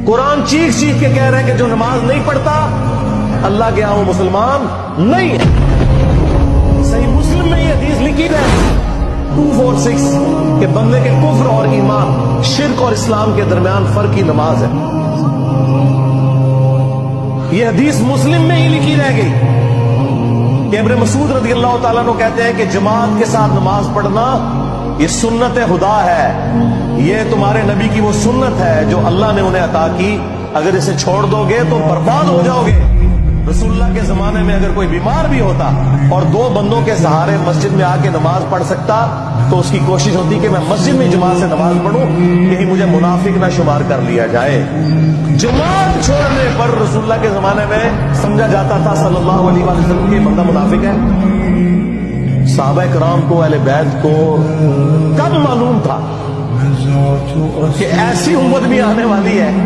قرآن چیخ چیخ کے کہہ رہے ہیں کہ جو نماز نہیں پڑھتا اللہ کے ہاں وہ مسلمان نہیں ہے۔ صحیح مسلم میں یہ حدیث لکھی ہے 246 کہ بندے کے کفر اور ایمان، شرک اور اسلام کے درمیان فرق کی نماز ہے۔ یہ حدیث مسلم میں ہی لکھی رہ گئی کہ ابن مسعود رضی اللہ تعالیٰ عنہ کہتے ہیں کہ جماعت کے ساتھ نماز پڑھنا یہ سنت خدا ہے، یہ تمہارے نبی کی وہ سنت ہے جو اللہ نے انہیں عطا کی، اگر اسے چھوڑ دو گے تو برباد ہو جاؤ گے۔ رسول اللہ کے زمانے میں اگر کوئی بیمار بھی ہوتا اور دو بندوں کے سہارے مسجد میں آ کے نماز پڑھ سکتا تو اس کی کوشش ہوتی کہ میں مسجد میں جماعت سے نماز پڑھوں، کہیں مجھے منافق نہ شمار کر لیا جائے۔ جماعت چھوڑنے پر رسول اللہ کے زمانے میں سمجھا جاتا تھا صلی اللہ علیہ وسلم کہ بندہ منافق ہے۔ صحابہ کرام کو، اہل بیت کو کب معلوم تھا کہ ایسی امت بھی آنے والی ہے